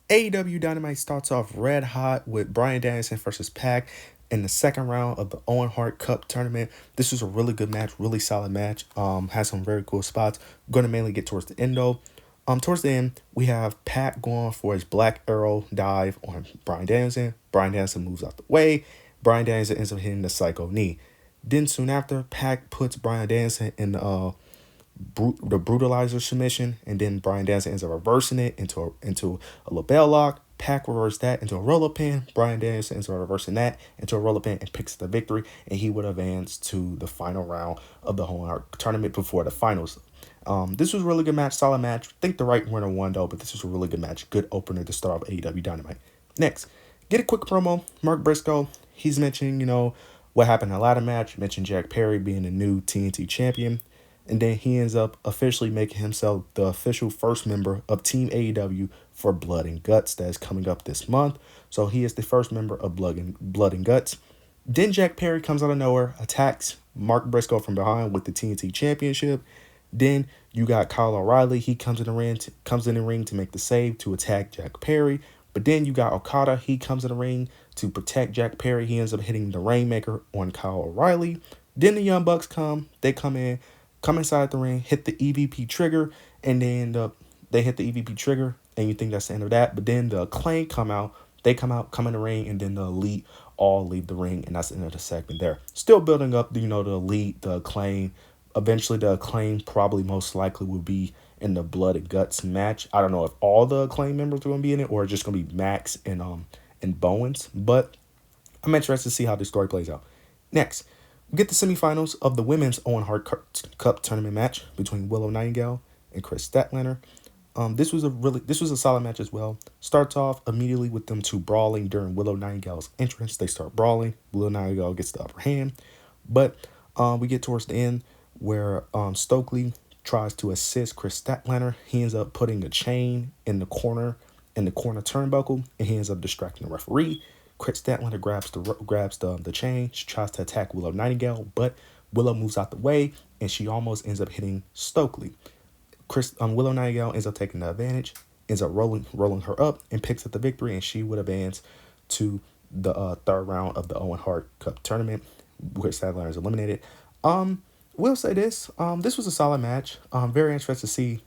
AEW Dynamite starts off red hot with Bryan Danielson versus Pac in the second round of the Owen Hart Cup tournament. This was a really good match, really solid match. Has some very cool spots. Going to mainly get towards the end though. Towards the end, we have Pac going for his Black Arrow dive on Bryan Danielson. Bryan Danielson moves out the way. Bryan Danielson ends up hitting the Psycho knee. Then soon after, Pac puts Bryan Danielson in the brutalizer submission, and then Bryan Danielson ends up reversing it into a label lock. Pac reversed that into a roll up pin. Bryan Danielson ends up reversing that into a roll up pin and picks the victory, and he would advance to the final round of the whole tournament before the finals. This was a really good match, solid match. I think the right winner won though, but this was a really good match. Good opener to start off AEW Dynamite. Next, get a quick promo. Mark Briscoe, he's mentioning, what happened in the ladder match, mentioned Jack Perry being the new TNT champion. And then he ends up officially making himself the official first member of Team AEW for Blood and Guts that is coming up this month. So he is the first member of Blood and Guts. Then Jack Perry comes out of nowhere, attacks Mark Briscoe from behind with the TNT Championship. Then you got Kyle O'Reilly. He comes in the ring to make the save to attack Jack Perry. But then you got Okada. He comes in the ring to protect Jack Perry. He ends up hitting the Rainmaker on Kyle O'Reilly. Then the Young Bucks come. They come inside the ring, hit the EVP trigger, and then they hit the EVP trigger, and you think that's the end of that. But then the Acclaim come out. They come in the ring, and then the Elite all leave the ring, and that's the end of the segment there. Still building up, the Elite, the Acclaim. Eventually, the Acclaim probably most likely will be in the Blood and Guts match. I don't know if all the Acclaim members are going to be in it or just going to be Max and Bowens, but I'm interested to see how this story plays out. Next, we get the semifinals of the women's Owen Hart Cup tournament match between Willow Nightingale and Kris Statlander. This was a solid match as well. Starts off immediately with them two brawling during Willow Nightingale's entrance. They start brawling. Willow Nightingale gets the upper hand, but we get towards the end where Stokely tries to assist Kris Statlander. He ends up putting a chain in the corner turnbuckle, and he ends up distracting the referee. Kris Statlander grabs the chain. She tries to attack Willow Nightingale, but Willow moves out the way, and she almost ends up hitting Stokely. Willow Nightingale ends up taking the advantage, ends up rolling her up, and picks up the victory, and she would advance to the third round of the Owen Hart Cup tournament, where Statlander is eliminated. We'll say this. This was a solid match. Very interested to see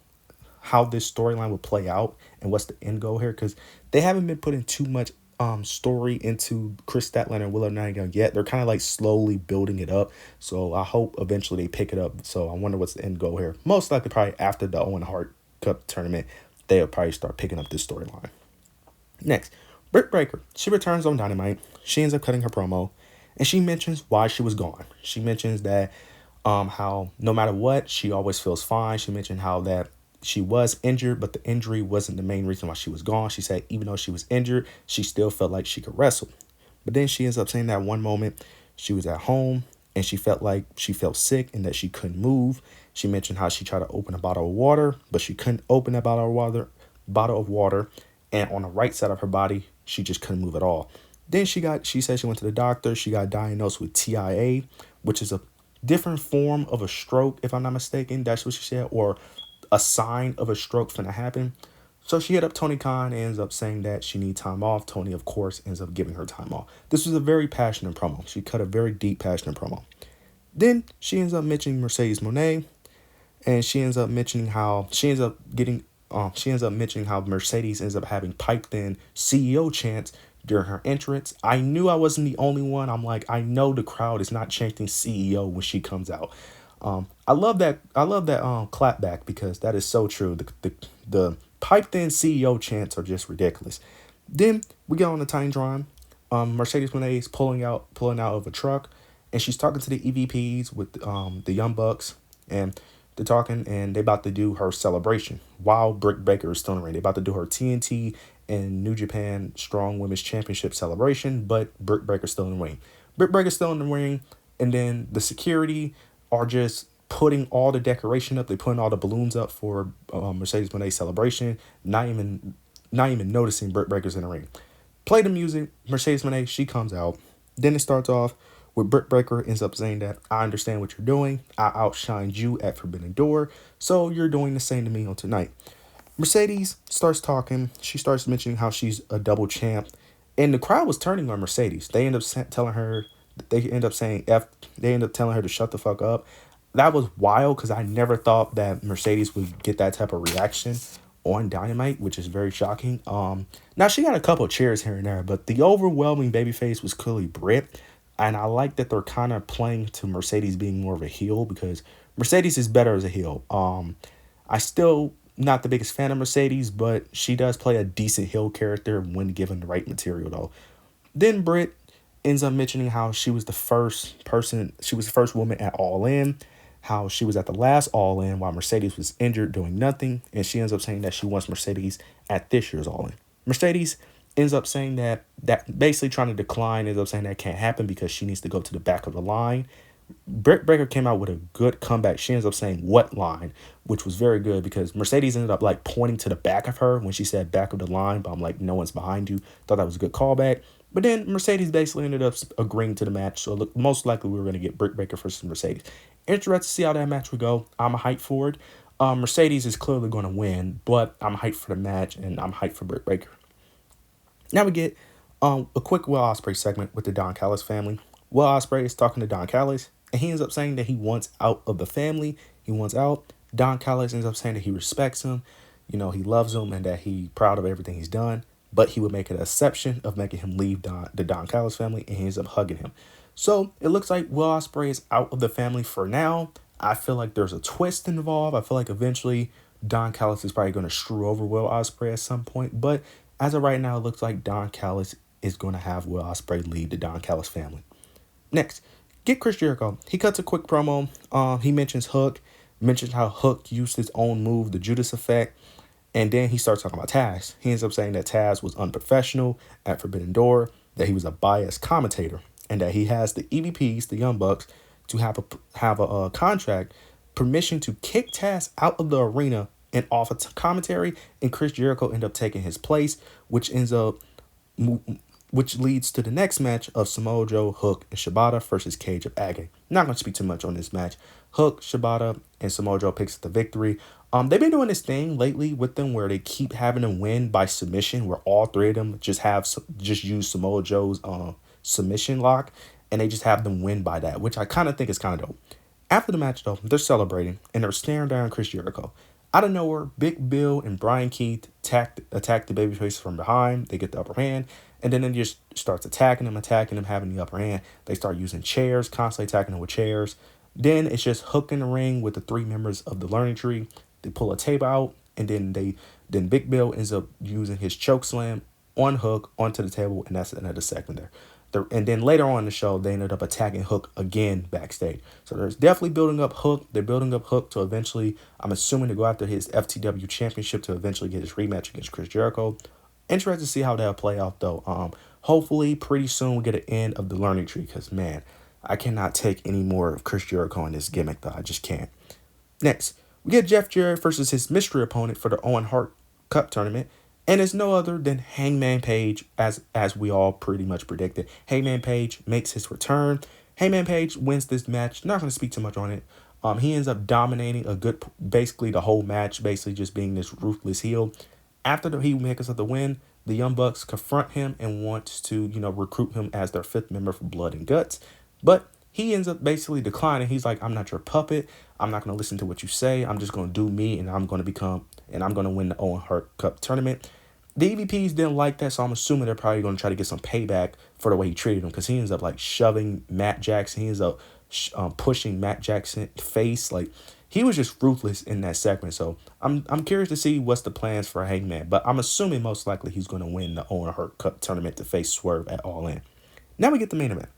how this storyline would play out and what's the end goal here, because they haven't been putting too much story into Kris Statlander and Willow Nightingale yet. They're kind of like slowly building it up, so I hope eventually they pick it up. So I wonder what's the end goal here. Most likely probably after the Owen Hart Cup tournament, they'll probably start picking up this storyline. Next, Britt Baker. She returns on Dynamite. She ends up cutting her promo, and she mentions why she was gone. She mentions that how no matter what, she always feels fine. She mentioned how that she was injured, but the injury wasn't the main reason why she was gone. She said even though she was injured, she still felt like she could wrestle. But then she ends up saying that one moment she was at home and she felt sick and that she couldn't move. She mentioned how she tried to open a bottle of water, but she couldn't open that bottle of water, and on the right side of her body, she just couldn't move at all. Then she said she went to the doctor. She got diagnosed with TIA, which is a different form of a stroke, if I'm not mistaken. That's what she said, or a sign of a stroke finna happen. So she hit up Tony Khan and ends up saying that she needs time off. Tony, of course, ends up giving her time off. This was a very passionate promo. She cut a very deep, passionate promo. Then she ends up mentioning Mercedes Moné, and she ends up mentioning how Mercedes ends up having piped in CEO chants during her entrance. I knew I wasn't the only one. I'm like, I know the crowd is not chanting CEO when she comes out. I love that clap back, because that is so true. The piped in CEO chants are just ridiculous. Then we get on the time drawing. Mercedes Moné is pulling out of a truck, and she's talking to the EVPs with the Young Bucks, and they're talking, and they about to do her celebration while Britt Baker is still in the ring. They about to do her TNT and New Japan Strong Women's Championship celebration, but Britt Baker's still in the ring. Britt Baker's still in the ring, and then the security are just putting all the decoration up. They're putting all the balloons up for Mercedes Moné's celebration, not even noticing Britt Baker's in the ring. Play the music. Mercedes Moné, she comes out. Then it starts off with Britt Baker ends up saying that I understand what you're doing. I outshined you at Forbidden Door, so you're doing the same to me on tonight. Mercedes starts talking. She starts mentioning how she's a double champ, and the crowd was turning on Mercedes. They end up telling her, they end up saying F. They end up telling her to shut the fuck up. That was wild because I never thought that Mercedes would get that type of reaction on Dynamite, which is very shocking. Now she got a couple of cheers here and there, but the overwhelming babyface was clearly Britt, and I like that they're kind of playing to Mercedes being more of a heel because Mercedes is better as a heel. I still not the biggest fan of Mercedes, but she does play a decent heel character when given the right material, though. Then Britt ends up mentioning how she was the first person, she was the first woman at All In, how she was at the last All In while Mercedes was injured doing nothing, and she ends up saying that she wants Mercedes at this year's All In. Mercedes ends up saying that basically trying to decline, ends up saying that can't happen because she needs to go to the back of the line. Britt Baker came out with a good comeback. She ends up saying what line, which was very good because Mercedes ended up like pointing to the back of her when she said back of the line, but I'm like, no one's behind you. Thought that was a good callback. But then Mercedes basically ended up agreeing to the match. So look, most likely we were going to get Britt Baker versus Mercedes. Interested to see how that match would go. I'm hyped for it. Mercedes is clearly going to win, but I'm hyped for the match and I'm hyped for Britt Baker. Now we get a quick Will Osprey segment with the Don Callis family. Will Osprey is talking to Don Callis, and he ends up saying that he wants out of the family. He wants out. Don Callis ends up saying that he respects him, he loves him, and that he's proud of everything he's done. But he would make an exception of making him leave the Don Callis family, and he ends up hugging him. So it looks like Will Osprey is out of the family for now. I feel like there's a twist involved. I feel like eventually Don Callis is probably going to screw over Will Osprey at some point. But as of right now, it looks like Don Callis is going to have Will Osprey leave the Don Callis family. Next, get Chris Jericho. He cuts a quick promo. He mentions Hook, mentions how Hook used his own move, the Judas effect, and then he starts talking about Taz. He ends up saying that Taz was unprofessional at Forbidden Door, that he was a biased commentator, and that he has the EVPs, the Young Bucks, to have a contract, permission to kick Taz out of the arena and off of commentary, and Chris Jericho end up taking his place, which leads to the next match of Samoa Joe, Hook, and Shibata versus Cage of Agony. Not going to speak too much on this match. Hook, Shibata, and Samoa Joe picks up the victory. They've been doing this thing lately with them where they keep having them win by submission, where all three of them just use Samoa Joe's submission lock, and they just have them win by that, which I kind of think is kind of dope. After the match, though, they're celebrating, and they're staring down Chris Jericho. Out of nowhere, Big Bill and Brian Keith attack the babyface from behind. They get the upper hand, and then it just starts attacking them, having the upper hand. They start using chairs, constantly attacking them with chairs. Then it's just Hook in the ring with the three members of the Learning Tree. They pull a table out, and then Big Bill ends up using his choke slam on Hook onto the table, and that's another segment there. And then later on in the show, they ended up attacking Hook again backstage. So there's definitely building up Hook. They're building up Hook to eventually, I'm assuming, to go after his FTW championship to eventually get his rematch against Chris Jericho. Interested to see how that'll play out, though. Hopefully, pretty soon we get an end of the Learning Tree because, man, I cannot take any more of Chris Jericho in this gimmick, though. I just can't. Next, we get Jeff Jarrett versus his mystery opponent for the Owen Hart Cup tournament. And it's no other than Hangman Page, as we all pretty much predicted. Hangman Page makes his return. Hangman Page wins this match. Not going to speak too much on it. He ends up dominating basically the whole match, basically just being this ruthless heel. After he makes up the win, the Young Bucks confront him and wants to, recruit him as their fifth member for Blood and Guts. But he ends up basically declining. He's like, I'm not your puppet. I'm not going to listen to what you say. I'm just going to do me, and I'm going to win the Owen Hart Cup tournament. The EVPs didn't like that, so I'm assuming they're probably going to try to get some payback for the way he treated them, because he ends up like shoving Matt Jackson. He ends up pushing Matt Jackson's face. Like, he was just ruthless in that segment. So I'm curious to see what's the plans for Hangman, but I'm assuming most likely he's going to win the Owen Hart Cup tournament to face Swerve at All In. Now we get the main event: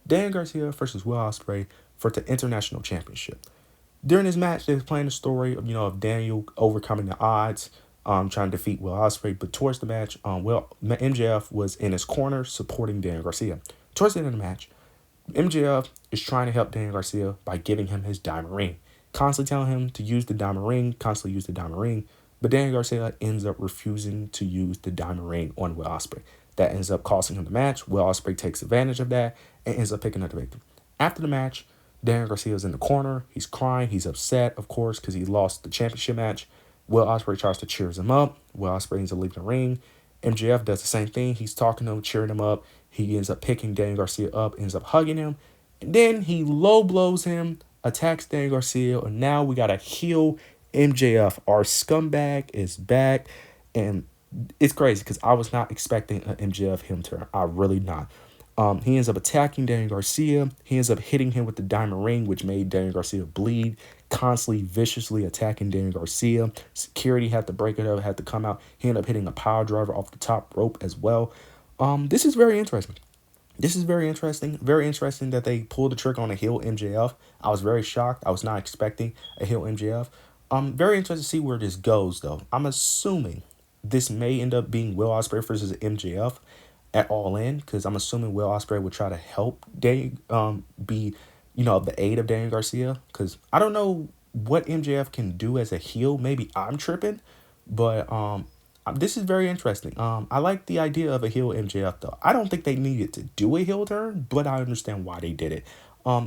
Dan Garcia versus Will Osprey for the International Championship. During this match, they were playing the story of Daniel overcoming the odds, trying to defeat Will Osprey. But towards the match, MJF was in his corner supporting Dan Garcia. Towards the end of the match, MJF is trying to help Dan Garcia by giving him his diamond ring, constantly telling him to use the diamond ring, but Dan Garcia ends up refusing to use the diamond ring on Will Osprey. That ends up costing him the match. Will Osprey takes advantage of that and ends up picking up the victory. After the match, Dan Garcia is in the corner. He's crying. He's upset, of course, because he lost the championship match. Will Osprey tries to cheers him up. Will Osprey ends up leaving the ring. MJF does the same thing. He's talking to him, cheering him up. He ends up picking Daniel Garcia up, ends up hugging him. And then he low blows him, attacks Daniel Garcia. And now we got a heel MJF. Our scumbag is back. And it's crazy because I was not expecting an MJF him turn. I really not. He ends up attacking Daniel Garcia. He ends up hitting him with the diamond ring, which made Daniel Garcia bleed, constantly viciously attacking Daniel Garcia. Security had to break it up, had to come out. He ended up hitting a power driver off the top rope as well. This is very interesting. This is very interesting. Very interesting that they pulled the trigger on a heel MJF. I was very shocked. I was not expecting a heel MJF. Very interested to see where this goes, though. I'm assuming this may end up being Will Ospreay versus MJF at All In, because I'm assuming Will Ospreay would try to help be, the aid of Daniel Garcia, because I don't know what MJF can do as a heel. Maybe I'm tripping, but this is very interesting. I like the idea of a heel MJF, though. I don't think they needed to do a heel turn, but I understand why they did it.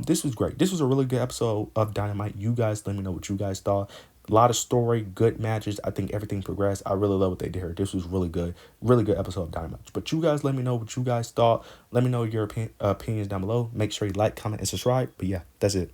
This was great. This was a really good episode of Dynamite. You guys let me know what you guys thought. A lot of story, good matches. I think everything progressed. I really love what they did here. This was really good episode of Dynamite. But you guys let me know what you guys thought. Let me know your opinions down below. Make sure you like, comment, and subscribe. But yeah, that's it.